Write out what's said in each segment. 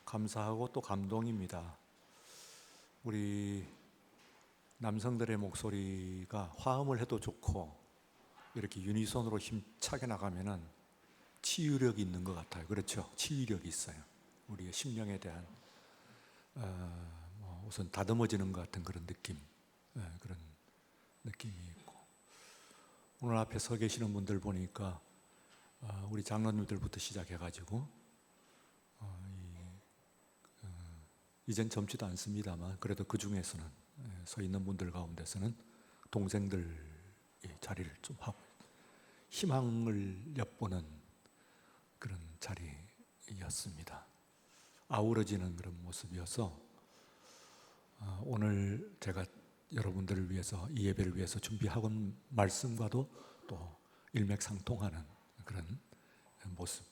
감사하고 또 감동입니다. 우리 남성들의 목소리가 화음을 해도 좋고 이렇게 유니손으로 힘차게 나가면은 치유력이 있는 것 같아요. 그렇죠? 치유력이 있어요. 우리의 심령에 대한 우선 다듬어지는 것 같은 그런 느낌, 그런 느낌이 있고, 오늘 앞에 서 계시는 분들 보니까 우리 장로님들부터 시작해가지고 이젠 젊지도 않습니다만 그래도 그 중에서는 서 있는 분들 가운데서는 동생들 자리를 좀 하고 희망을 엿보는 그런 자리였습니다. 아우러지는 그런 모습이어서 오늘 제가 여러분들을 위해서 이 예배를 위해서 준비하고 온 말씀과도 또 일맥상통하는 그런 모습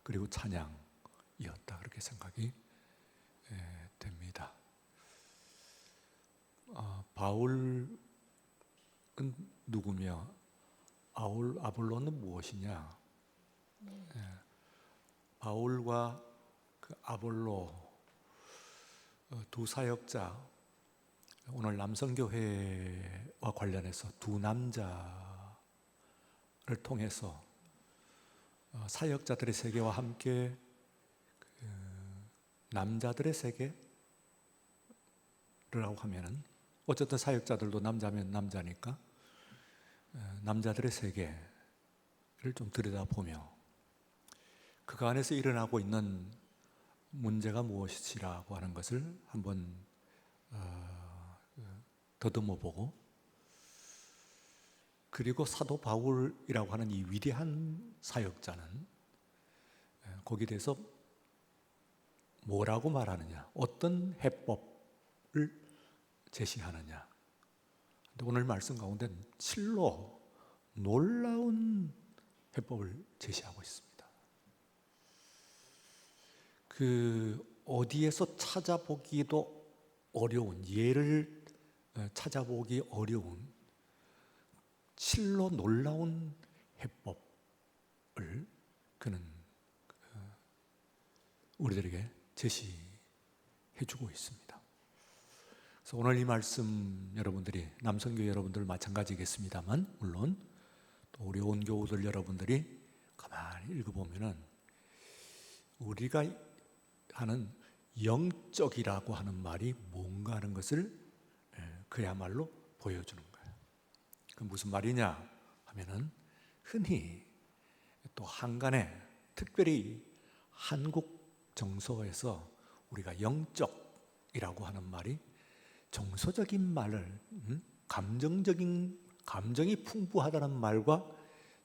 그리고 찬양이었다 그렇게 생각이 됩니다. 바울은 누구며 아볼로는 무엇이냐? 바울과 그 아볼로 두 사역자, 오늘 남성교회와 관련해서 두 남자를 통해서 사역자들의 세계와 함께 남자들의 세계라고 하면은 어쨌든 사역자들도 남자면 남자니까 남자들의 세계를 좀 들여다보며 그 안에서 일어나고 있는 문제가 무엇이라고 하는 것을 한번 더듬어보고, 그리고 사도 바울이라고 하는 이 위대한 사역자는 거기에 대해서 뭐라고 말하느냐, 어떤 해법을 제시하느냐. 오늘 말씀 가운데 실로 놀라운 해법을 제시하고 있습니다. 그 어디에서 찾아보기도 어려운, 예를 찾아보기 어려운 실로 놀라운 해법을 그는 우리들에게 제시해주고 있습니다. 그래서 오늘 이 말씀 여러분들이, 남성교회 여러분들 마찬가지겠습니다만 물론 또 우리 온 교우들 여러분들이 가만히 읽어보면은 우리가 하는 영적이라고 하는 말이 뭔가 하는 것을 그야말로 보여주는 거예요. 그 무슨 말이냐 하면은 흔히 또 한간에 특별히 한국 정서에서 우리가 영적이라고 하는 말이 정서적인 말을, 감정이 풍부하다는 말과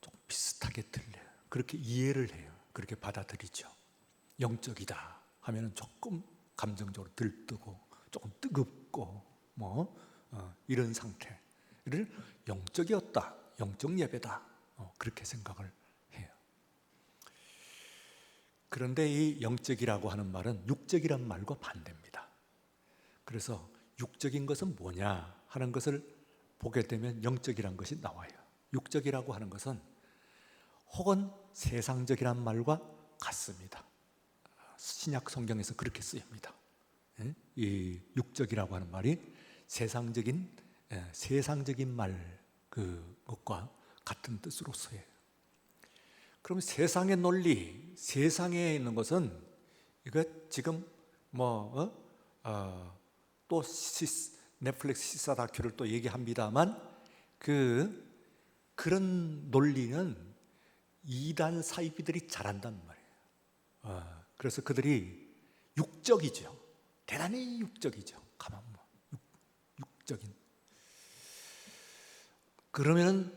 좀 비슷하게 들려요. 그렇게 이해를 해요. 그렇게 받아들이죠. 영적이다 하면은 조금 감정적으로 들뜨고 조금 뜨겁고 이런 상태를 영적이었다, 영적 예배다, 그렇게 생각을 해요. 그런데 이 영적이라고 하는 말은 육적이란 말과 반대입니다. 그래서 육적인 것은 뭐냐 하는 것을 보게 되면 영적이란 것이 나와요. 육적이라고 하는 것은 혹은 세상적이란 말과 같습니다. 신약 성경에서 그렇게 쓰입니다. 이 육적이라고 하는 말이 세상적인 말 그것과 같은 뜻으로 쓰여요. 그럼 세상의 논리, 세상에 있는 것은 이거 지금 또 넷플릭스 시사 다큐를 또 얘기합니다만 그런 논리는 이단 사이비들이 잘한단 말이에요. 그래서 그들이 육적이죠. 대단히 육적이죠. 가만 육적인. 그러면은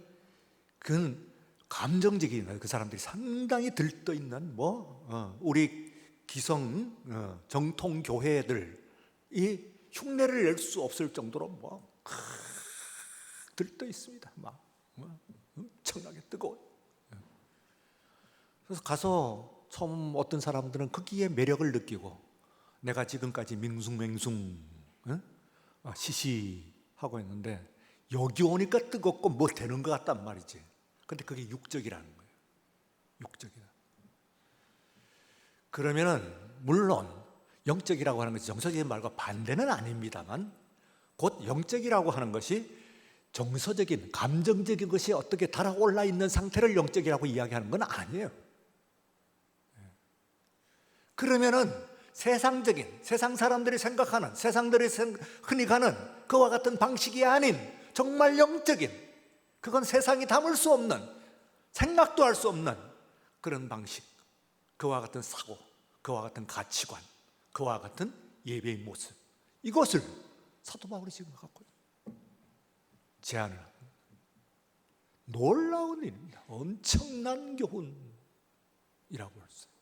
그건 감정적인 거예요. 그 사람들이 상당히 들떠 있는 우리 기성 정통 교회들이 흉내를 낼 수 없을 정도로 들떠 있습니다. 엄청나게 뜨거워요. 그래서 가서 처음 어떤 사람들은 거기에 매력을 느끼고, 내가 지금까지 맹숭맹숭 시시하고 있는데 여기 오니까 뜨겁고 뭐 되는 것 같단 말이지. 근데 그게 육적이라는 거예요. 육적이다. 그러면은 물론 영적이라고 하는 것이 정서적인 말과 반대는 아닙니다만, 곧 영적이라고 하는 것이 정서적인, 감정적인 것이 어떻게 달아올라 있는 상태를 영적이라고 이야기하는 건 아니에요. 그러면은 세상적인, 세상 사람들이 생각하는, 세상들이 흔히 가는 그와 같은 방식이 아닌 정말 영적인, 그건 세상이 담을 수 없는, 생각도 할 수 없는 그런 방식, 그와 같은 사고, 그와 같은 가치관, 그와 같은 예배의 모습, 이것을 사도 바울이 지금 갖고 제안을 합니다. 놀라운 일입니다. 엄청난 교훈이라고 할 수 있어요.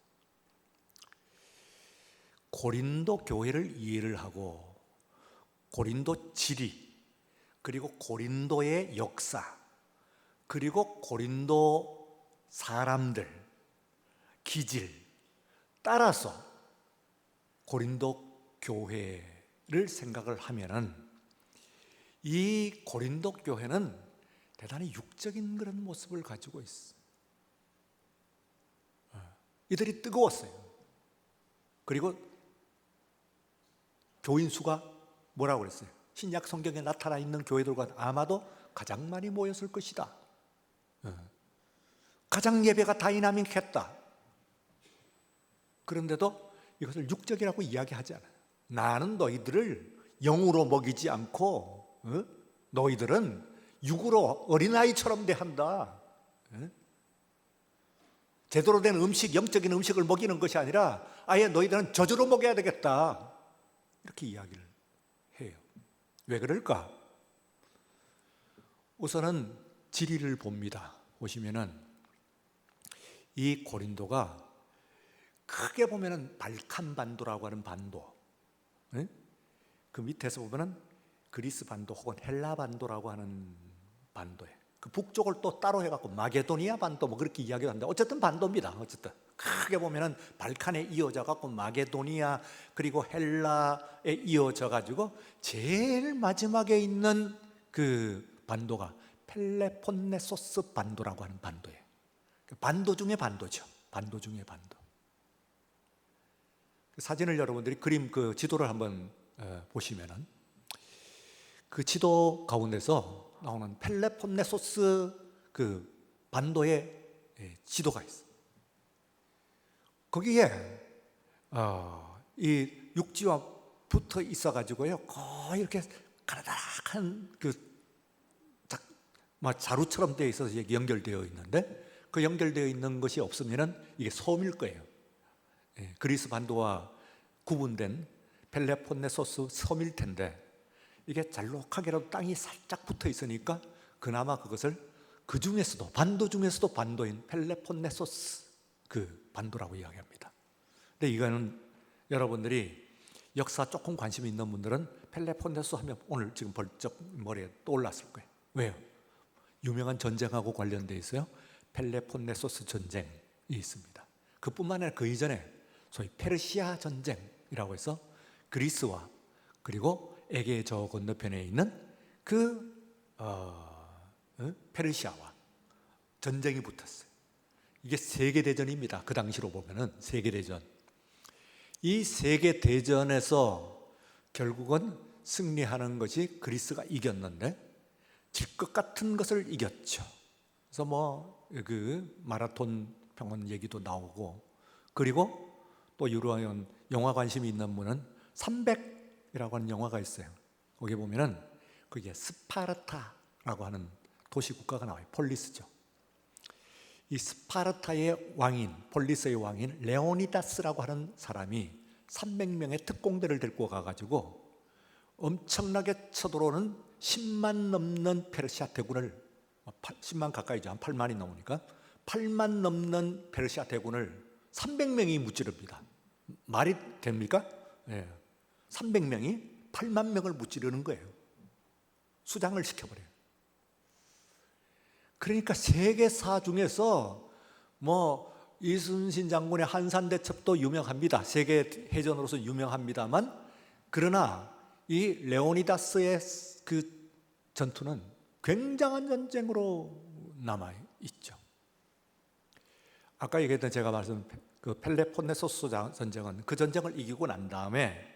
고린도 교회를 이해를 하고 고린도 지리, 그리고 고린도의 역사, 그리고 고린도 사람들, 기질 따라서 고린도 교회를 생각을 하면은 이 고린도 교회는 대단히 육적인 그런 모습을 가지고 있어요. 이들이 뜨거웠어요. 그리고 교인 수가 뭐라고 그랬어요? 신약 성경에 나타나 있는 교회들과 아마도 가장 많이 모였을 것이다. 가장 예배가 다이나믹했다. 그런데도 이것을 육적이라고 이야기하지 않아요. 나는 너희들을 영으로 먹이지 않고 너희들은 육으로 어린아이처럼 대한다. 제대로 된 음식, 영적인 음식을 먹이는 것이 아니라 아예 너희들은 저주로 먹여야 되겠다. 이렇게 이야기를 해요. 왜 그럴까? 우선은 지리를 봅니다. 보시면은 이 고린도가 크게 보면은 발칸 반도라고 하는 반도, 그 밑에서 보면은 그리스 반도 혹은 헬라 반도라고 하는 반도에, 그 북쪽을 또 따로 해갖고 마게도니아 반도 뭐 그렇게 이야기하는데 어쨌든 반도입니다. 어쨌든 크게 보면은 발칸에 이어져 갖고 마게도니아 그리고 헬라에 이어져 가지고 제일 마지막에 있는 그 반도가 펠레폰네소스 반도라고 하는 반도예요. 반도 중에 반도죠. 반도 중에 반도. 사진을 여러분들이 그림 그 지도를 한번 보시면은 그 지도 가운데서 나오는 펠레폰네소스 그 반도의 지도가 있어요. 거기에 이 육지와 붙어 있어 가지고요, 거의 이렇게 가라닥한 그 자루처럼 되어 있어서 연결되어 있는데, 그 연결되어 있는 것이 없으면은 이게 섬일 거예요. 그리스 반도와 구분된 펠레폰네소스 섬일 텐데, 이게 잘록하게라도 땅이 살짝 붙어 있으니까 그나마 그것을 그 중에서도 반도 중에서도 반도인 펠레폰네소스 그 반도라고 이야기합니다. 근데 이거는 여러분들이 역사 조금 관심 있는 분들은 펠레폰네소스 하면 오늘 지금 벌쩍 머리에 떠올랐을 거예요. 왜요? 유명한 전쟁하고 관련되어 있어요. 펠레폰네소스 전쟁이 있습니다. 그뿐만 아니라 그 이전에 소위 페르시아 전쟁이라고 해서 그리스와 그리고 에게 저 건너편에 있는 그 페르시아와 전쟁이 붙었어요. 이게 세계대전입니다. 그 당시로 보면은 세계대전. 이 세계대전에서 결국은 승리하는 것이 그리스가 이겼는데 질 것 같은 것을 이겼죠. 그래서 뭐 그 마라톤 평원 얘기도 나오고, 그리고 또 유로아연 영화 관심이 있는 분은 300이라고 하는 영화가 있어요. 거기 보면은 그게 스파르타라고 하는 도시 국가가 나와요. 폴리스죠. 이 스파르타의 왕인, 폴리스의 왕인 레오니다스라고 하는 사람이 300명의 특공대를 데리고 가가지고 엄청나게 쳐들어오는 10만 넘는 페르시아 대군을, 10만 가까이죠. 한 8만이 넘으니까 8만 넘는 페르시아 대군을 300명이 무찌릅니다. 말이 됩니까? 네. 300명이 8만 명을 무찌르는 거예요. 수장을 시켜버려요. 그러니까 세계사 중에서 뭐 이순신 장군의 한산대첩도 유명합니다. 세계 해전으로서 유명합니다만, 그러나 이 레오니다스의 그 전투는 굉장한 전쟁으로 남아 있죠. 아까 얘기했던 제가 그 펠레폰네소스 전쟁은 그 전쟁을 이기고 난 다음에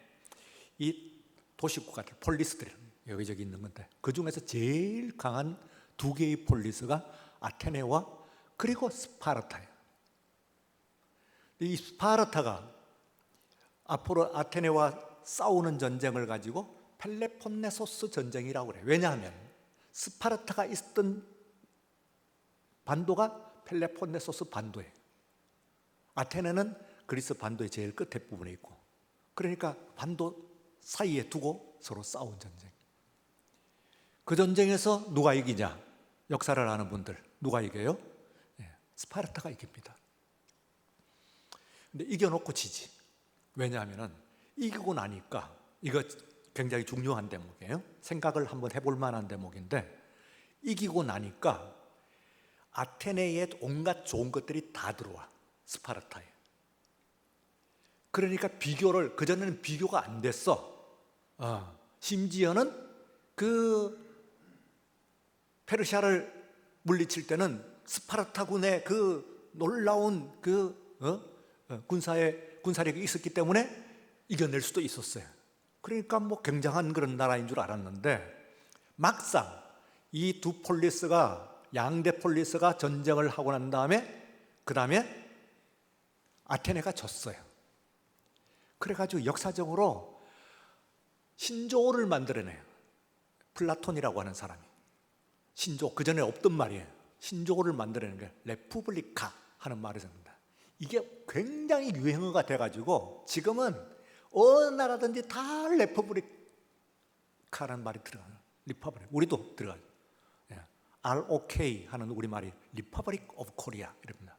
이 도시국가들, 폴리스들이 여기저기 있는 건데 그 중에서 제일 강한 두 개의 폴리스가 아테네와 그리고 스파르타예요. 이 스파르타가 앞으로 아테네와 싸우는 전쟁을 가지고 펠레폰네소스 전쟁이라고 그래요. 왜냐하면 스파르타가 있었던 반도가 펠레폰네소스 반도예요. 아테네는 그리스 반도의 제일 끝에 부분에 있고, 그러니까 반도 사이에 두고 서로 싸운 전쟁. 그 전쟁에서 누가 이기냐? 역사를 아는 분들 누가 이겨요? 스파르타가 이깁니다. 근데 이겨놓고 지지. 왜냐하면 이기고 나니까, 이거 굉장히 중요한 대목이에요. 생각을 한번 해볼 만한 대목인데, 이기고 나니까 아테네에 온갖 좋은 것들이 다 들어와, 스파르타에. 그러니까 비교를, 그전에는 비교가 안 됐어. 심지어는 그 페르시아를 물리칠 때는 스파르타군의 그 놀라운 군사력이 있었기 때문에 이겨낼 수도 있었어요. 그러니까 뭐 굉장한 그런 나라인 줄 알았는데, 막상 이 두 폴리스가, 양대 폴리스가 전쟁을 하고 난 다음에 그 다음에 아테네가 졌어요. 그래가지고 역사적으로 신조어를 만들어내요. 플라톤이라고 하는 사람이 신조, 그 전에 없던 말이에요. 신조어를 만들어내는 게 레푸블리카 하는 말을 씁니다. 이게 굉장히 유행어가 돼가지고 지금은 어느 나라든지 다 레푸블리카라는 말이 들어가요. 리퍼블릭, 우리도 들어가요. ROK 하는 우리말이 리퍼블릭 오브 코리아 이럽니다.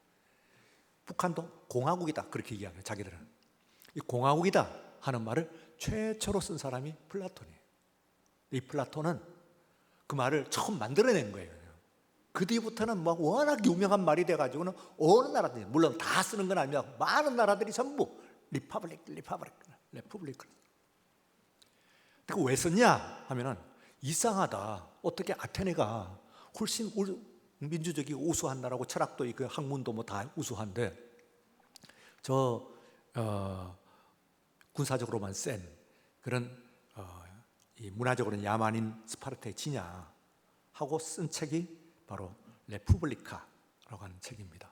북한도 공화국이다 그렇게 이야기해요. 자기들은 이 공화국이다 하는 말을 최초로 쓴 사람이 플라톤이에요. 이 플라톤은 그 말을 처음 만들어낸 거예요. 그 뒤부터는 뭐 워낙 유명한 말이 돼가지고는 어느 나라든지, 물론 다 쓰는 건 아니라 많은 나라들이 전부 리퍼블릭. 그거 왜 썼냐 하면은, 이상하다, 어떻게 아테네가 훨씬 민주적이고 우수한 나라고, 철학도 있고 학문도 뭐 다 우수한데 군사적으로만 센 그런 이 문화적으로는 야만인 스파르타에 지냐 하고 쓴 책이 바로 레푸블리카라고 하는 책입니다.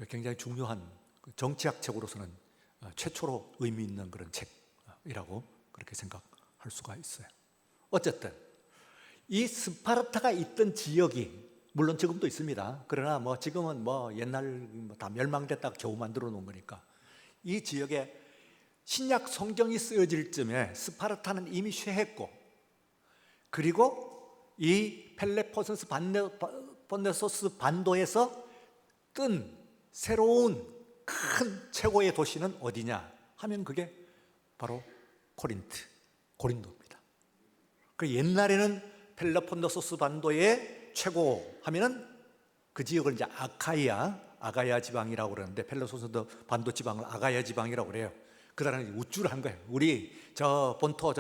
굉장히 중요한 정치학 책으로서는 최초로 의미 있는 그런 책이라고 그렇게 생각할 수가 있어요. 어쨌든 이 스파르타가 있던 지역이, 물론 지금도 있습니다. 그러나 뭐 지금은 뭐 옛날 다 멸망됐다가 겨우 만들어 놓은 거니까, 이 지역에 신약 성경이 쓰여질 쯤에 스파르타는 이미 쇠했고, 그리고 이 펠레폰네소스 반도에서 뜬 새로운 큰 최고의 도시는 어디냐 하면 그게 바로 고린도입니다. 그 옛날에는 펠레폰네소스 반도의 최고 하면은 그 지역을 이제 아가야 지방이라고 그러는데, 펠레폰네소스 반도 지방을 아가야 지방이라고 그래요. 그 사람이 우쭐한 거예요. 우리 저 본토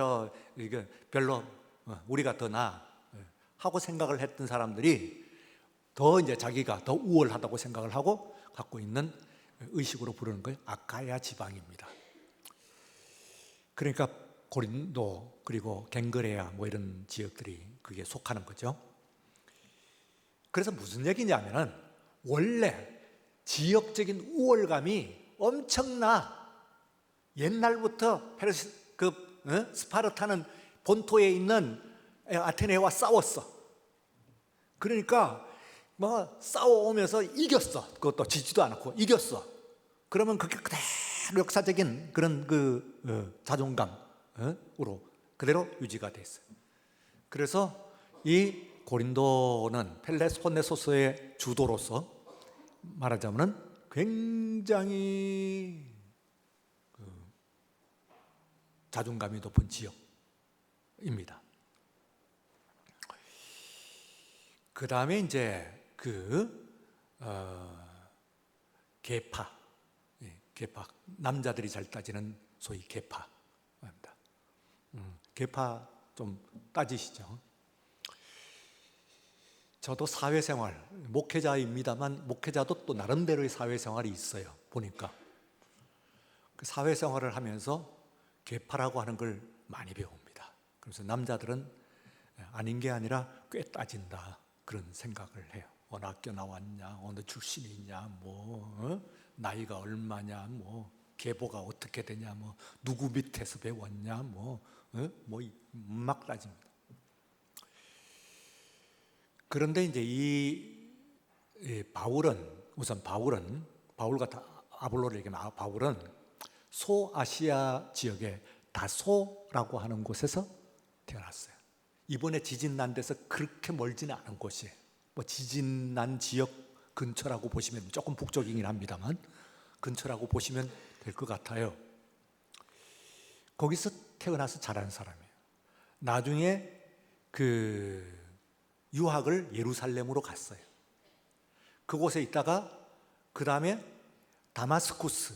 이게 별로 우리가 더 나아 하고 생각을 했던 사람들이 더 이제 자기가 더 우월하다고 생각을 하고 갖고 있는 의식으로 부르는 거예요. 아카야 지방입니다. 그러니까 고린도 그리고 갱그레아 뭐 이런 지역들이 그게 속하는 거죠. 그래서 무슨 얘기냐면은, 원래 지역적인 우월감이 엄청나. 옛날부터 스파르타는 본토에 있는 아테네와 싸웠어. 그러니까 뭐 싸워오면서 이겼어. 그것도 지지도 않고 이겼어. 그러면 그게 그대로 역사적인 그런 자존감으로 그대로 유지가 됐어요. 그래서 이 고린도는 펠레폰네소스의 주도로서 말하자면 굉장히 자존감이 높은 지역입니다. 그 다음에 이제 계파, 남자들이 잘 따지는 소위 계파입니다. 계파 좀 따지시죠. 저도 사회생활, 목회자입니다만 목회자도 또 나름대로의 사회생활이 있어요. 보니까 그 사회생활을 하면서 계파라고 하는 걸 많이 배웁니다. 그래서 남자들은 아닌 게 아니라 꽤 따진다 그런 생각을 해요. 어느 학교 나왔냐, 어느 출신이냐, 나이가 얼마냐, 계보가 어떻게 되냐, 누구 밑에서 배웠냐, 막 따집니다. 그런데 이제 이 바울과 아볼로를 얘기하면 바울은 소아시아 지역의 다소라고 하는 곳에서 태어났어요. 이번에 지진 난 데서 그렇게 멀지는 않은 곳이에요. 지진 난 지역 근처라고 보시면, 조금 북쪽이긴 합니다만 근처라고 보시면 될 것 같아요. 거기서 태어나서 자란 사람이에요. 나중에 유학을 예루살렘으로 갔어요. 그곳에 있다가 그 다음에 다마스쿠스,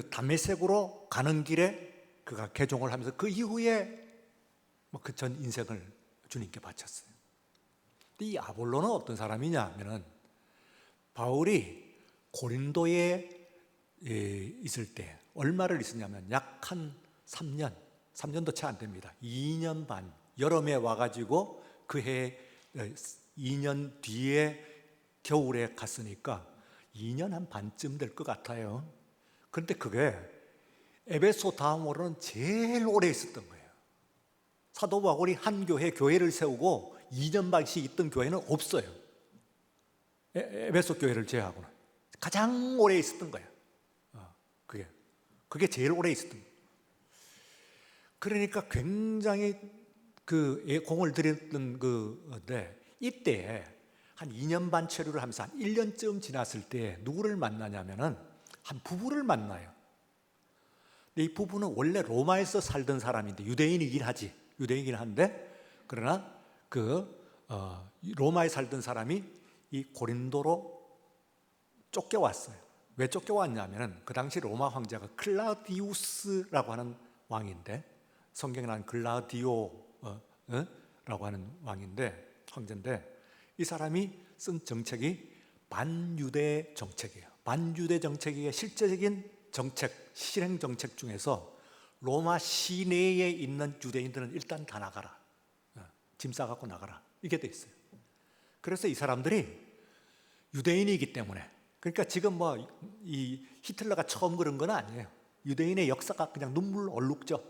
다메섹으로 가는 길에 그가 개종을 하면서 그 이후에 그 전 인생을 주님께 바쳤어요. 이 아볼로는 어떤 사람이냐 하면은, 바울이 고린도에 있을 때 얼마를 있었냐면 약 한 3년도 채 안 됩니다. 2년 반, 여름에 와가지고 그해 2년 뒤에 겨울에 갔으니까 2년 한 반쯤 될 것 같아요. 그런데 그게 에베소 다음으로는 제일 오래 있었던 거예요. 사도 바울이 한 교회를 세우고 2년 반씩 있던 교회는 없어요. 에베소 교회를 제외하고는 가장 오래 있었던 거예요. 그게 제일 오래 있었던 거예요. 그러니까 굉장히 공을 들였던 건데, 이때 한 2년 반 체류를 하면서 한 1년쯤 지났을 때 누구를 만나냐면은 한 부부를 만나요. 근데 이 부부는 원래 로마에서 살던 사람인데 유대인이긴 한데, 그러나 로마에 살던 사람이 이 고린도로 쫓겨왔어요. 왜 쫓겨왔냐면은 그 당시 로마 황제가 클라우디우스라고 하는 왕인데, 성경에 나온 글라디오라고 하는 황제인데, 이 사람이 쓴 정책이 반유대 정책이에요. 반유대 정책의 실제적인 실행 정책 중에서 로마 시내에 있는 유대인들은 일단 다 나가라, 짐 싸갖고 나가라, 이게 돼 있어요. 그래서 이 사람들이 유대인이기 때문에, 그러니까 지금 이 히틀러가 처음 그런 건 아니에요. 유대인의 역사가 그냥 눈물 얼룩져.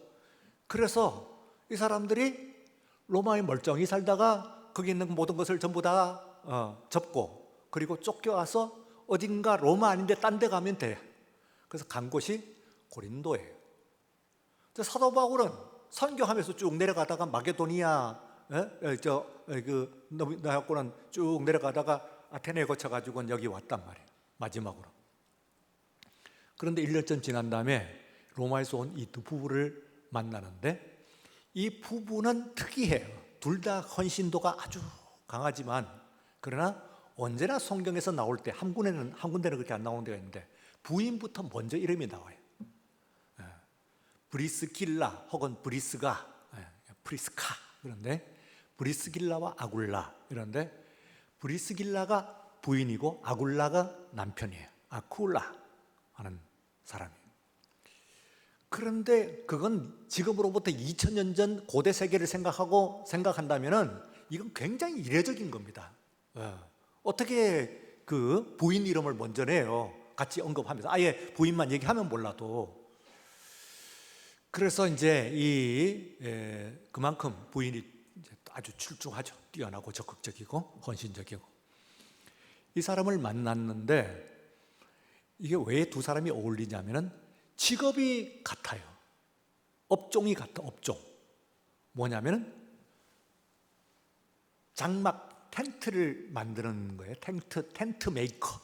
그래서 이 사람들이 로마에 멀쩡히 살다가 거기 있는 모든 것을 전부 다 접고, 그리고 쫓겨와서 어딘가 로마 아닌데 딴 데 가면 돼. 그래서 간 곳이 고린도예요. 사도 바울은 선교하면서 쭉 내려가다가 마게도니아 나하고는 쭉 내려가다가 아테네에 거쳐가지고 여기 왔단 말이에요, 마지막으로. 그런데 1년쯤 지난 다음에 로마에서 온 이 두 부부를 만나는데, 이 부부는 특이해요. 둘 다 헌신도가 아주 강하지만, 그러나 언제나 성경에서 나올 때 한 군데는 그렇게 안 나오는 데가 있는데 부인부터 먼저 이름이 나와요. 브리스길라 혹은 브리스가, 프리스카, 그런데 브리스길라와 아굴라, 이런데 브리스길라가 부인이고 아굴라가 남편이에요. 아쿨라 하는 사람이에요. 그런데 그건 지금으로부터 2000년 전 고대 세계를 생각한다면은 이건 굉장히 이례적인 겁니다. 어떻게 그 부인 이름을 먼저 내요? 같이 언급하면서 아예 부인만 얘기하면 몰라도. 그래서 이제 그만큼 부인이 아주 출중하죠. 뛰어나고 적극적이고 헌신적이고. 이 사람을 만났는데, 이게 왜 두 사람이 어울리냐면은 직업이 같아요. 업종이 같아. 업종 뭐냐면은 장막, 텐트를 만드는 거예요. 텐트 메이커.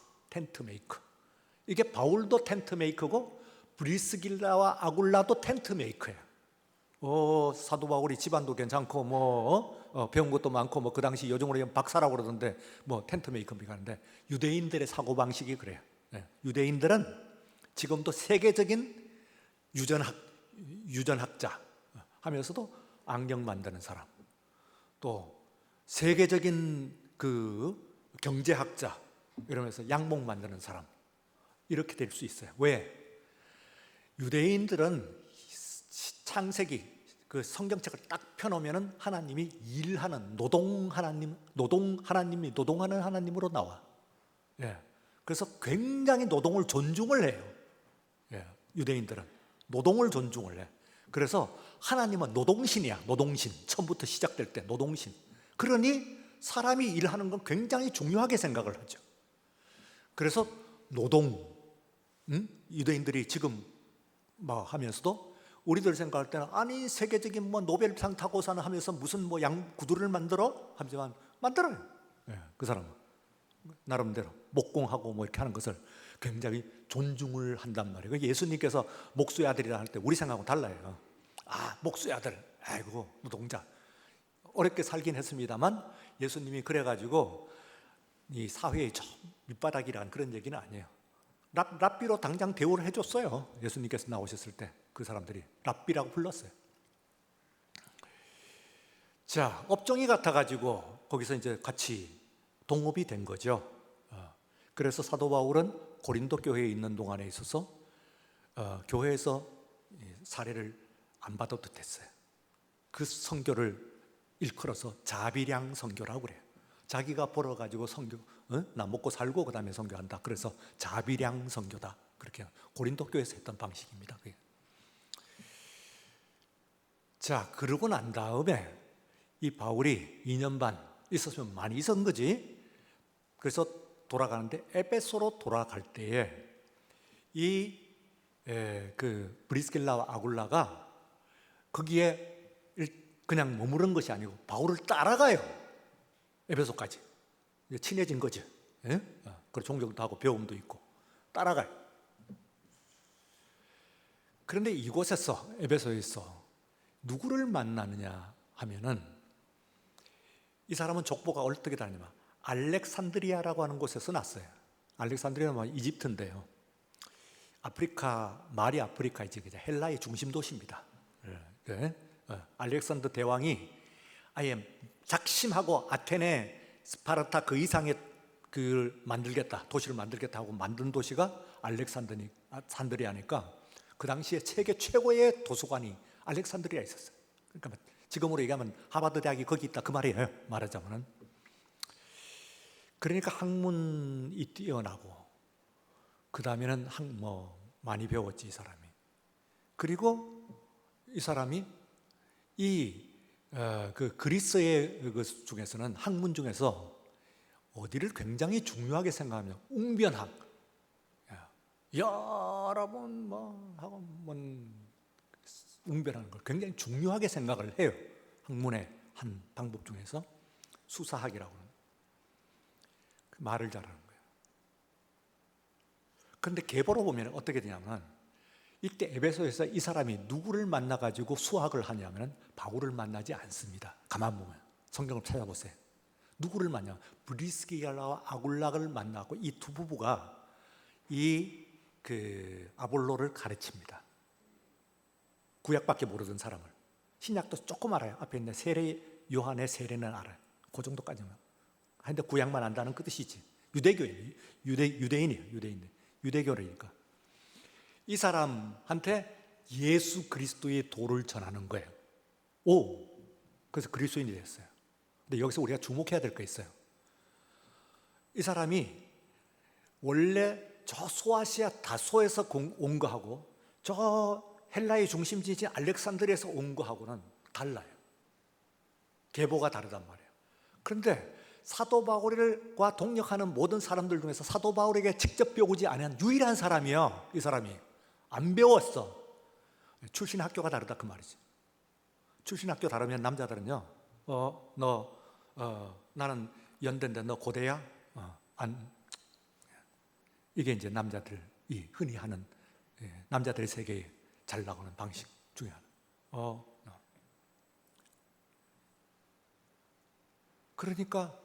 이게 바울도 텐트 메이커고 브리스길라와 아굴라도 텐트 메이커예요. 사도 바울이 집안도 괜찮고 배운 것도 많고 그 당시 요즘으로 박사라고 그러던데 텐트 메이커입니다. 하는데 유대인들의 사고 방식이 그래요. 유대인들은 지금도 세계적인 유전학자 하면서도 안경 만드는 사람, 또 세계적인 그 경제학자 이러면서 양목 만드는 사람 이렇게 될 수 있어요. 왜? 유대인들은 창세기 그 성경책을 딱 펴놓으면은 하나님이 일하는 노동하는 하나님으로 나와. 예. 그래서 굉장히 노동을 존중을 해요. 예. 유대인들은 노동을 존중을 해. 그래서 하나님은 노동신이야. 노동신. 처음부터 시작될 때 노동신. 그러니 사람이 일하는 건 굉장히 중요하게 생각을 하죠. 그래서 노동, 유대인들이 지금 막 하면서도 우리들 생각할 때는 아니 세계적인 뭐 노벨상 타고사는 하면서 무슨 뭐 양구두를 만들어? 하지만 만들어요. 예, 그 사람은 나름대로 목공하고 뭐 이렇게 하는 것을 굉장히 존중을 한단 말이에요. 예수님께서 목수의 아들이라 할 때 우리 생각하고 달라요. 아, 목수의 아들, 아이고 노동자. 어렵게 살긴 했습니다만 예수님이 그래가지고 이 사회의 저 밑바닥이라는 그런 얘기는 아니에요. 랍비로 당장 대우를 해줬어요. 예수님께서 나오셨을 때 그 사람들이 랍비라고 불렀어요. 자, 업종이 같아가지고 거기서 이제 같이 동업이 된 거죠. 그래서 사도 바울은 고린도 교회에 있는 동안에 있어서 교회에서 사례를 안 받아도 됐어요. 그 선교를 일컬어서 자비량 선교라고 그래요. 자기가 벌어가지고 선교, 나 먹고 살고 그 다음에 선교한다. 그래서 자비량 선교다. 그렇게 고린도 교회에서 했던 방식입니다. 그게. 자, 그러고 난 다음에 이 바울이 2년 반 있었으면 많이 있었던 거지. 그래서 돌아가는데 에베소로 돌아갈 때에 그 브리스길라와 아굴라가 거기에 그냥 머무른 것이 아니고 바울을 따라가요. 에베소까지. 친해진 거죠. 예? 그리고 종교도 하고 배움도 있고 따라가요. 그런데 이곳에서 에베소에서 누구를 만나느냐 하면은 이 사람은 족보가 어떻게 다니냐면 알렉산드리아라고 하는 곳에서 났어요. 알렉산드리아는 이집트인데요. 아프리카, 말이 아프리카이지 헬라의 중심 도시입니다. 알렉산더 대왕이 아예 작심하고 아테네, 스파르타 그 이상의 그 도시를 만들겠다 하고 만든 도시가 알렉산드리아니까 그 당시에 세계 최고의 도서관이 알렉산드리아에 있었어요. 그러니까 지금으로 얘기하면 하버드 대학이 거기 있다 그 말이에요. 말하자면은. 그러니까 학문이 뛰어나고 그 다음에는 많이 배웠지 이 사람이. 그리고 이 사람이 그 그리스의 그 중에서는 학문 중에서 어디를 굉장히 중요하게 생각하면 웅변학. 여러분 하고 웅변하는 걸 굉장히 중요하게 생각을 해요. 학문의 한 방법 중에서 수사학이라고 하는 그 말을 잘하는 거예요. 그런데 계보로 보면 어떻게 되냐면 이때 에베소에서 이 사람이 누구를 만나가지고 수학을 하냐면 바울을 만나지 않습니다. 가만 보면 성경을 찾아보세요. 누구를 만나? 브리스길라와 아굴라를 만나고 이 두 부부가 그 아볼로를 가르칩니다. 구약밖에 모르던 사람을. 신약도 조금 알아요. 앞에 있는 요한의 세례는 알아요. 그 정도까지만. 근데 구약만 안다는 그 뜻이지. 유대교인이에요. 유대교라니까. 이 사람한테 예수 그리스도의 도를 전하는 거예요. 그래서 그리스도인이 됐어요. 근데 여기서 우리가 주목해야 될 거 있어요. 이 사람이 원래 저 소아시아 다소에서 온 거하고 저 헬라의 중심지인 알렉산드리아에서 온 거하고는 달라요. 계보가 다르단 말이에요. 그런데 사도 바울과 동역하는 모든 사람들 중에서 사도 바울에게 직접 배우지 않은 유일한 사람이요. 이 사람이 안 배웠어. 출신 학교가 다르다 그 말이지. 출신 학교 다르면 남자들은요. 나는 연대인데 너 고대야? 이게 이제 남자들이 흔히 하는 남자들의 세계에 잘 나가는 방식 중에 하나. 그러니까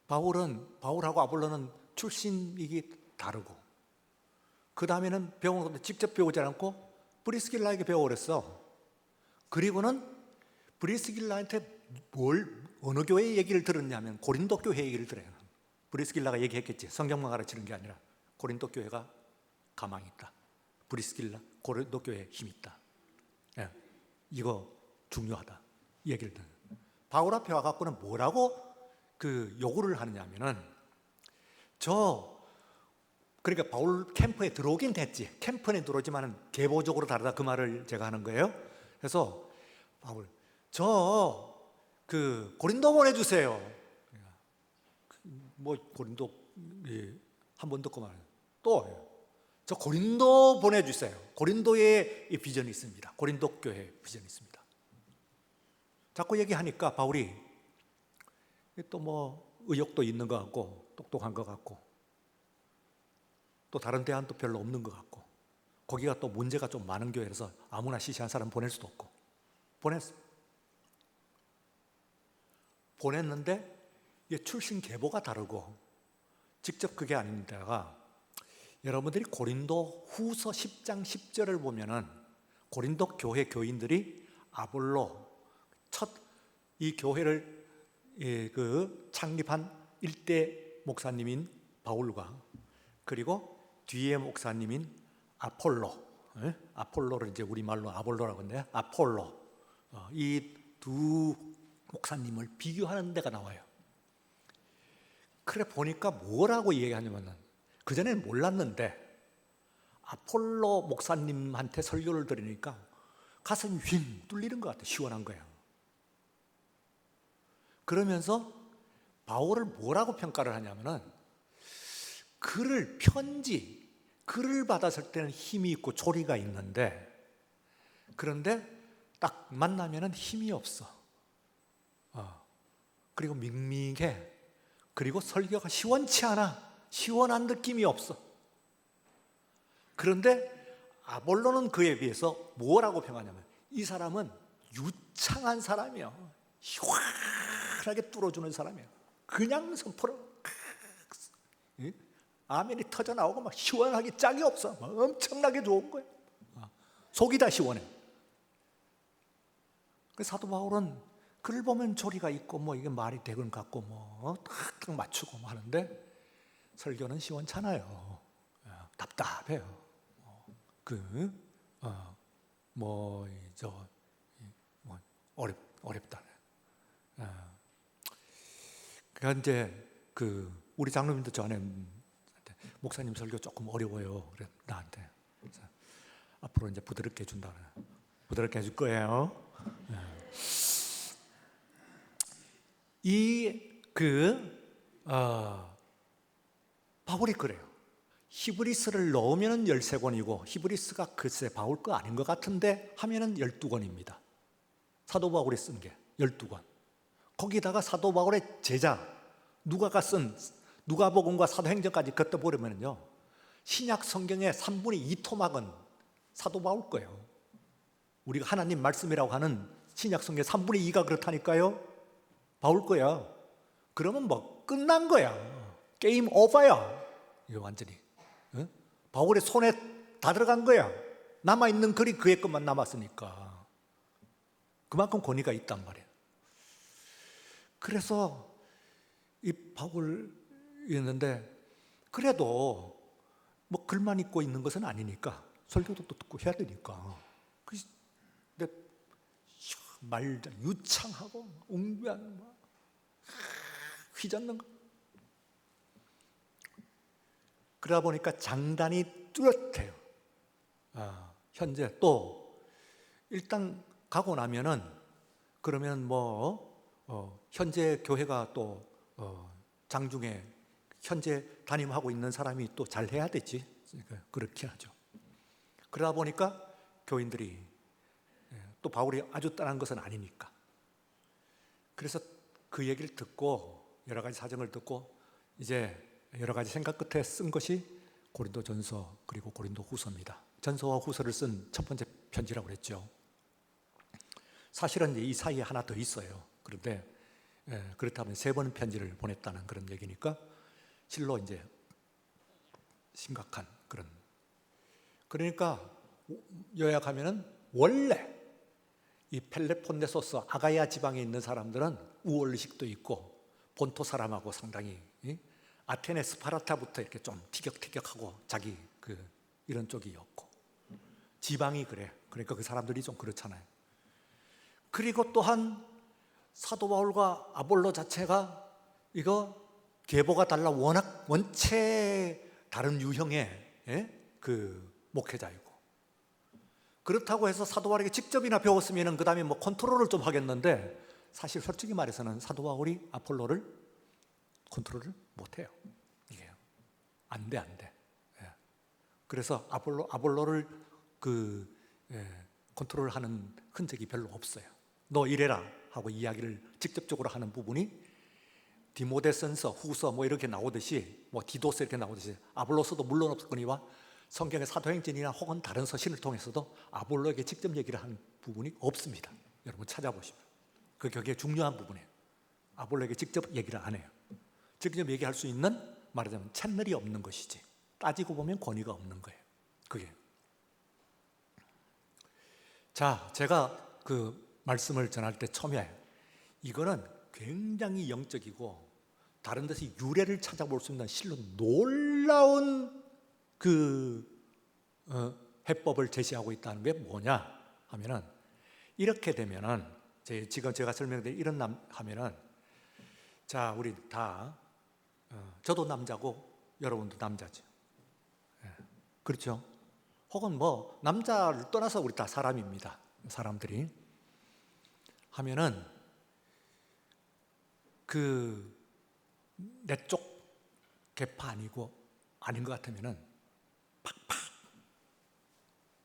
바울하고 아볼로는 출신이 다르고 그 다음에는 배우는 건데 직접 배우지 않고 브리스길라에게 배우랬어. 그리고는 브리스길라한테 어느 교회 얘기를 들었냐면 고린도 교회 얘기를 들어요. 브리스길라가 얘기했겠지. 성경만 가르치는 게 아니라 고린도 교회가 가망이 있다. 브리스길라 고린도 교회에 힘이 있다. 예, 이거 중요하다. 이 얘기를 들어요. 바울 앞에 와갖고는 뭐라고 요구를 하느냐면은 그러니까 바울 캠프에 들어오긴 됐지. 캠프에 들어오지만은 계보적으로 다르다 그 말을 제가 하는 거예요. 그래서 바울 고린도 보내주세요. 뭐 고린도 한 번 듣고 말해요. 저 고린도 보내주세요. 고린도에 비전이 있습니다. 고린도 교회 비전이 있습니다. 자꾸 얘기하니까 바울이 또 뭐 의욕도 있는 것 같고 똑똑한 것 같고 또 다른 대안도 별로 없는 것 같고 거기가 또 문제가 좀 많은 교회라서 아무나 시시한 사람 보낼 수도 없고 보냈는데 출신 계보가 다르고 직접 그게 아닌데다가 여러분들이 고린도 후서 10장 10절을 보면은 고린도 교회 교인들이 아볼로 이 교회를 창립한 일대 목사님인 바울과 그리고 뒤에 목사님인 아폴로를 이제 우리말로 아볼로라고 하는데 아폴로 이 두 목사님을 비교하는 데가 나와요. 그래 보니까 뭐라고 얘기하냐면은 그전에는 몰랐는데 아폴로 목사님한테 설교를 들으니까 가슴이 휙 뚫리는 것 같아. 시원한 거야. 그러면서 바울을 뭐라고 평가를 하냐면은 글을 받았을 때는 힘이 있고 조리가 있는데 그런데 딱 만나면은 힘이 없어. 그리고 밍밍해. 그리고 설교가 시원치 않아. 시원한 느낌이 없어. 그런데 아볼로는 그에 비해서 뭐라고 평하냐면 이 사람은 유창한 사람이야. 시원하게 뚫어주는 사람이야. 그냥 선포를 아멘이 터져 나오고 막 시원하게 짝이 없어. 막 엄청나게 좋은 거야. 속이 다 시원해. 그래서 사도 바울은 글을 보면 조리가 있고 뭐 이게 말이 되건 같고 뭐 탁탁 맞추고 뭐 하는데 설교는 시원찮아요. 답답해요. 어렵다. 그러니까 이제 우리 장로님도 전에 목사님 설교 조금 어려워요. 그래 나한테. 그래서 앞으로 이제 부드럽게 해준다. 부드럽게 해줄 거예요. 바울이 그래요. 히브리스를 넣으면 13권이고 히브리스가 글쎄 바울 거 아닌 것 같은데 하면은 12권입니다. 사도 바울이 쓴 게 12권. 거기다가 사도 바울의 제자 누가가 쓴 누가복음과 사도행전까지 걷다 보려면요 신약 성경의 3분의 2 토막은 사도 바울 거예요. 우리가 하나님 말씀이라고 하는 신약 성경 3분의 2가 그렇다니까요. 바울 거야. 그러면 뭐 끝난 거야. 게임 오버야. 이거 완전히 바울의 손에 다 들어간 거야. 남아있는 글이 그의 것만 남았으니까 그만큼 권위가 있단 말이야. 그래서 이 바울이었는데 그래도 뭐 글만 읽고 있는 것은 아니니까 설교도 또 듣고 해야 되니까 근데 말 유창하고 웅변 휘젓는 거 그러다 보니까 장단이 뚜렷해요. 현재 또 일단 가고 나면은 그러면 현재 교회가 또 장중에 현재 담임하고 있는 사람이 또 잘해야 되지. 그렇게 하죠. 그러다 보니까 교인들이 또 바울이 아주 떠난 것은 아니니까. 그래서 그 얘기를 듣고 여러 가지 사정을 듣고 이제 여러 가지 생각 끝에 쓴 것이 고린도전서 그리고 고린도후서입니다. 전서와 후서를 쓴 첫 번째 편지라고 그랬죠. 사실은 이 사이에 하나 더 있어요. 그런데 그렇다면 3번 편지를 보냈다는 그런 얘기니까 실로 이제 심각한 그런. 그러니까 요약하면은 원래 이 펠레폰네소스 아가야 지방에 있는 사람들은 우월의식도 있고 본토 사람하고 상당히 아테네 스파르타부터 이렇게 좀 티격태격하고 자기 이런 쪽이었고 지방이 그래. 그러니까 그 사람들이 좀 그렇잖아요. 그리고 또한 사도 바울과 아볼로 자체가 이거 계보가 달라 워낙 원체 다른 유형의 목회자이고 그렇다고 해서 사도 바울에게 직접이나 배웠으면 그 다음에 뭐 컨트롤을 좀 하겠는데 사실 솔직히 말해서는 사도 바울이 아폴로를 컨트롤을 못해요. 이게 안 돼. 그래서 아볼로를 컨트롤하는 흔적이 별로 없어요. 너 이래라 하고 이야기를 직접적으로 하는 부분이 디모데전서, 후서 뭐 이렇게 나오듯이 뭐 디도스 이렇게 나오듯이 아볼로서도 물론 없거니와 성경의 사도행전이나 혹은 다른 서신을 통해서도 아볼로에게 직접 얘기를 하는 부분이 없습니다. 여러분 찾아보시면 그게 굉장히 중요한 부분이에요. 아볼로에게 직접 얘기를 안 해요. 직접 얘기할 수 있는 말하자면 채널이 없는 것이지 따지고 보면 권위가 없는 거예요. 그게 자, 제가 말씀을 전할 때 처음에 이거는 굉장히 영적이고 다른 데서 유래를 찾아볼 수 있는 실로 놀라운 해법을 제시하고 있다는 게 뭐냐 하면은 이렇게 되면은 지금 제가 설명드린 이런 하면은 자, 우리 다 저도 남자고 여러분도 남자죠. 그렇죠? 혹은 뭐 남자를 떠나서 우리 다 사람입니다. 사람들이 하면은 내 쪽 계파 아니고 아닌 것 같으면은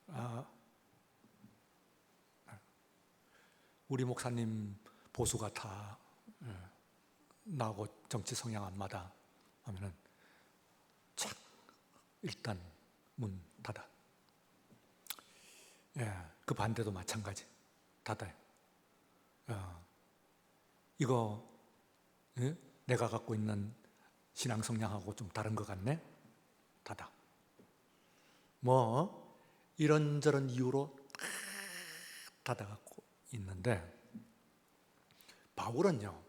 팍팍 우리 목사님 보수 같아 나하고 정치 성향 안 맞아 하면은 착 일단 문 닫아. 그 반대도 마찬가지 닫아요. 이거 내가 갖고 있는 신앙 성향하고 좀 다른 것 같네? 닫아. 뭐 이런저런 이유로 닫아갖고 있는데 바울은요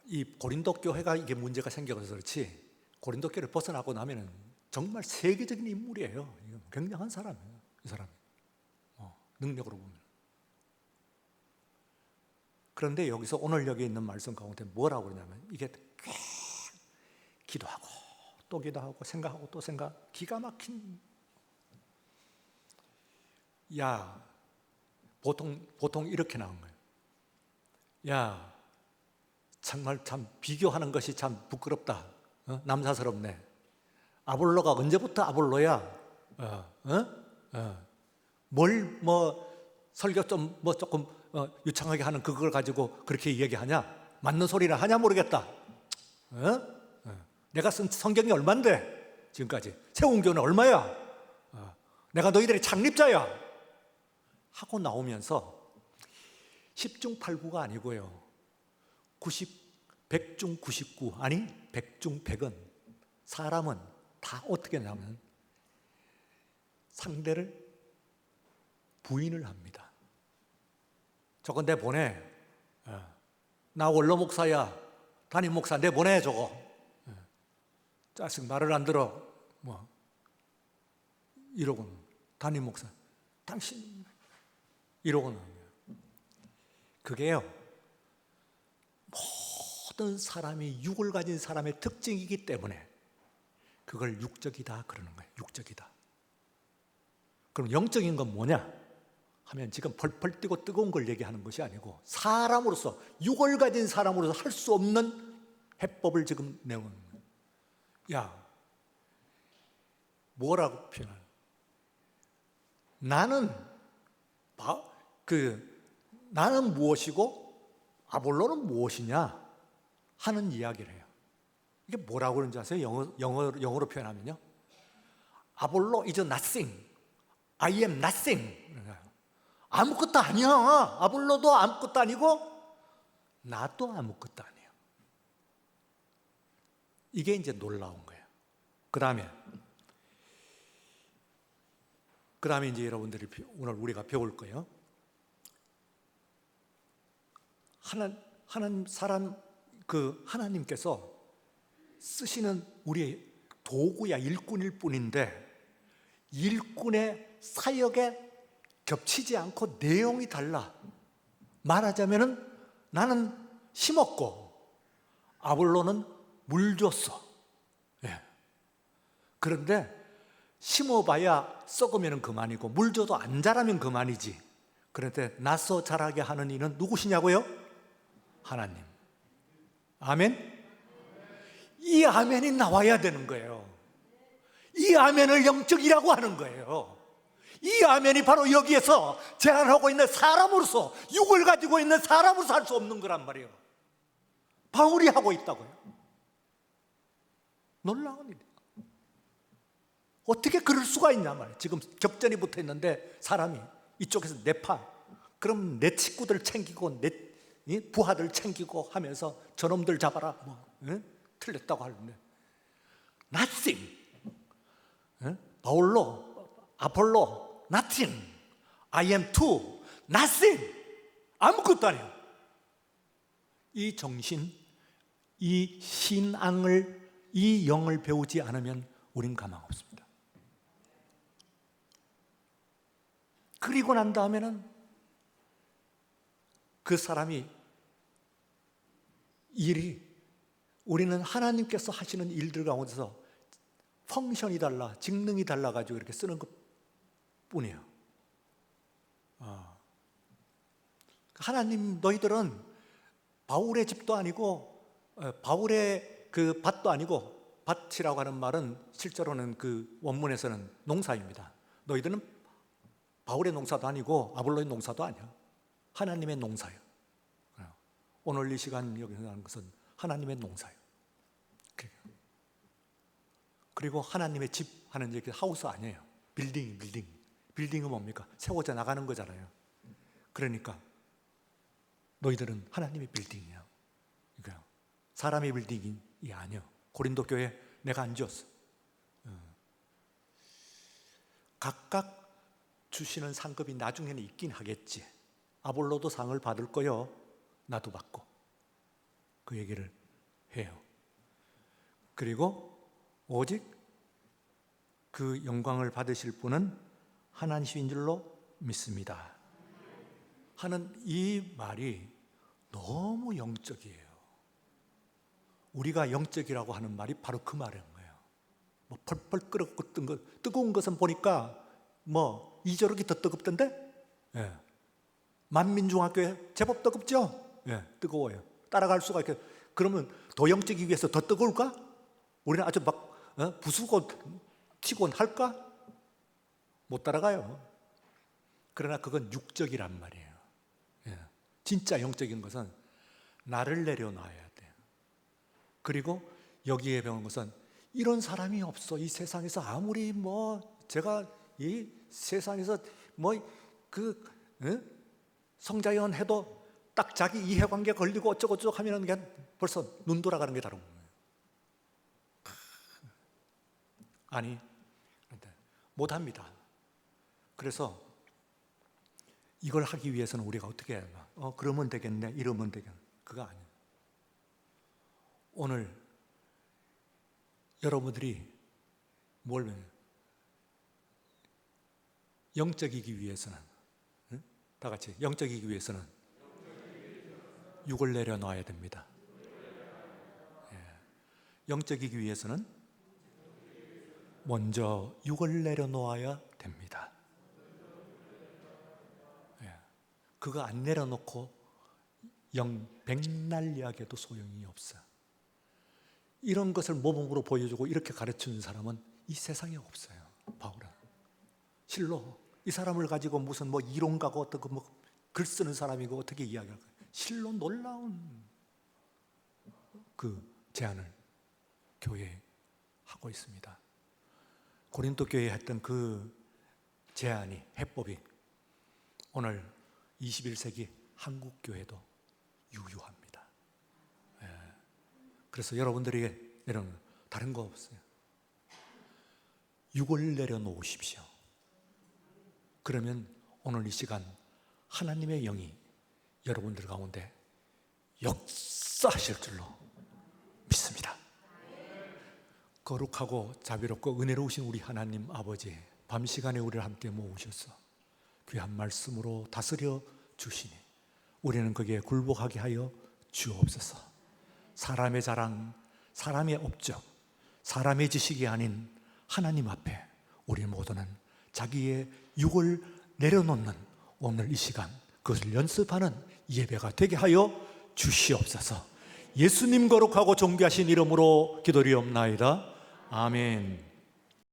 이 고린도 교회가 이게 문제가 생겨서 그렇지 고린도 교회를 벗어나고 나면은 정말 세계적인 인물이에요. 굉장한 사람이에요. 이 사람이 능력으로 보면. 그런데 여기서 오늘 여기 있는 말씀 가운데 뭐라고 그러냐면 이게 꽤 기도하고 또 기도하고 생각하고 또 생각 기가 막힌 보통 이렇게 나온 거예요. 야 정말 참 비교하는 것이 참 부끄럽다. 남사스럽네. 아볼로가 언제부터 아볼로야? 뭘 뭐 설교 좀 뭐 조금 유창하게 하는 그걸 가지고 그렇게 이야기하냐? 맞는 소리나 하냐 모르겠다. 내가 쓴 성경이 얼만데 지금까지 세운교는 얼마야? 내가 너희들의 창립자야 하고 나오면서 10중 8구가 아니고요 100중 99 아니 100중 100은 사람은 다 어떻게 하냐면 상대를 부인을 합니다. 저거 내 보내. 나 원로 목사야. 담임 목사 내 보내 저거. 짜증 말을 안 들어. 뭐 이러고는 담임 목사 당신 이러고는 그게요 모든 사람이 육을 가진 사람의 특징이기 때문에 그걸 육적이다 그러는 거예요. 육적이다. 그럼 영적인 건 뭐냐 하면 지금 펄펄 뛰고 뜨거운 걸 얘기하는 것이 아니고 사람으로서 육을 가진 사람으로서 할 수 없는 해법을 지금 내오는 거예요. 야 뭐라고 표현하는 나는 나는 무엇이고 아볼로는 무엇이냐 하는 이야기를 해요. 이게 뭐라고 그러는지 아세요? 영어로 표현하면요 아볼로 is nothing, I am nothing. 아무것도 아니야. 아볼로도 아무것도 아니고 나도 아무것도 아니에요. 이게 이제 놀라운 거예요. 그 다음에 이제 여러분들이 오늘 우리가 배울 거예요. 하나님께서 쓰시는 우리의 도구야, 일꾼일 뿐인데 일꾼의 사역에 겹치지 않고 내용이 달라. 말하자면은 나는 심었고 아볼로는 물 줬어. 예. 그런데 심어봐야 썩으면 그만이고 물 줘도 안 자라면 그만이지. 그런데 나서 자라게 하는 이는 누구시냐고요? 하나님. 아멘? 이 아멘이 나와야 되는 거예요. 이 아멘을 영적이라고 하는 거예요. 이 아멘이 바로 여기에서 제안하고 있는 사람으로서, 육을 가지고 있는 사람으로서 할 수 없는 거란 말이에요. 바울이 하고 있다고요. 놀라운 일이에요. 어떻게 그럴 수가 있냐 말이에요. 지금 격전이 붙어 있는데 사람이 이쪽에서 내 파, 그럼 내 친구들 챙기고 내 부하들 챙기고 하면서 저놈들 잡아라, 틀렸다고 하는데 nothing. 바울로, 아폴로, nothing. I am too, nothing. 아무것도 아니에요. 이 정신, 이 신앙을, 이 영을 배우지 않으면 우린 가망 없습니다. 그리고 난 다음에는 그 사람이 우리는 하나님께서 하시는 일들 가운데서 펑션이 달라, 직능이 달라가지고 이렇게 쓰는 것 뿐이에요. 하나님, 너희들은 바울의 집도 아니고 바울의 그 밭도 아니고, 밭이라고 하는 말은 실제로는 그 원문에서는 농사입니다. 너희들은 바울의 농사도 아니고 아볼로의 농사도 아니야. 하나님의 농사예요. 오늘 이 시간 여기서 하는 것은 하나님의 농사예요. 그리고 하나님의 집 하는 얘기, 하우스 아니에요. 빌딩. 빌딩은 뭡니까? 세워져 나가는 거잖아요. 그러니까 너희들은 하나님의 빌딩이야. 이거야. 사람의 빌딩이 아니야. 고린도 교회 내가 안 지었어. 각각 주시는 상급이 나중에는 있긴 하겠지. 아볼로도 상을 받을 거요. 나도 받고. 그 얘기를 해요. 그리고 오직 그 영광을 받으실 분은 하나님이신 줄로 믿습니다 하는 이 말이 너무 영적이에요. 우리가 영적이라고 하는 말이 바로 그 말인 거예요. 뭐 펄펄 끓었고 뜨거운 것은 보니까 뭐 이저럭이 더 뜨겁던데? 예. 만민중학교에 제법 뜨겁죠? 예, 뜨거워요. 따라갈 수가 있게. 그러면 더 영적이기 위해서 더 뜨거울까? 우리는 아주 막 부수고 튀고 할까? 못 따라가요. 그러나 그건 육적이란 말이에요. 예. 진짜 영적인 것은 나를 내려놔야 돼요. 그리고 여기에 배운 것은 이런 사람이 없어. 이 세상에서 아무리 제가 이 세상에서 성자연 해도 딱 자기 이해관계 걸리고 어쩌고저쩌고 하면 그냥 벌써 눈 돌아가는 게 다른 거예요. 아니, 못합니다. 그래서 이걸 하기 위해서는 우리가 어떻게 해야 그러면 되겠네, 이러면 되겠네. 그거 아니에요. 오늘 여러분들이 영적이기 위해서는, 다 같이 영적이기 위해서는 육을 내려놔야 됩니다. 영적이기 위해서는 먼저 육을 내려놓아야 됩니다. 그거 안 내려놓고 백날야기도 소용이 없어. 이런 것을 모범으로 보여주고 이렇게 가르치는 사람은 이 세상에 없어요. 바울은 실로 이 사람을 가지고 무슨 이론가고 어떻게 글 쓰는 사람이고 어떻게 이야기할까요? 실로 놀라운 그 제안을 교회에 하고 있습니다. 고린도 교회에 했던 그 제안이, 해법이 오늘 21세기 한국 교회도 유효합니다. 그래서 여러분들에게 이런 다른 거 없어요. 육을 내려놓으십시오. 그러면 오늘 이 시간 하나님의 영이 여러분들 가운데 역사하실 줄로 믿습니다. 거룩하고 자비롭고 은혜로우신 우리 하나님 아버지, 밤 시간에 우리를 함께 모으셔서 귀한 말씀으로 다스려 주시니 우리는 거기에 굴복하게 하여 주옵소서. 사람의 자랑, 사람의 업적, 사람의 지식이 아닌 하나님 앞에 우리 모두는 자기의 육을 내려놓는 오늘 이 시간, 그것을 연습하는 예배가 되게 하여 주시옵소서. 예수님 거룩하고 존귀하신 이름으로 기도리옵나이다. 아멘.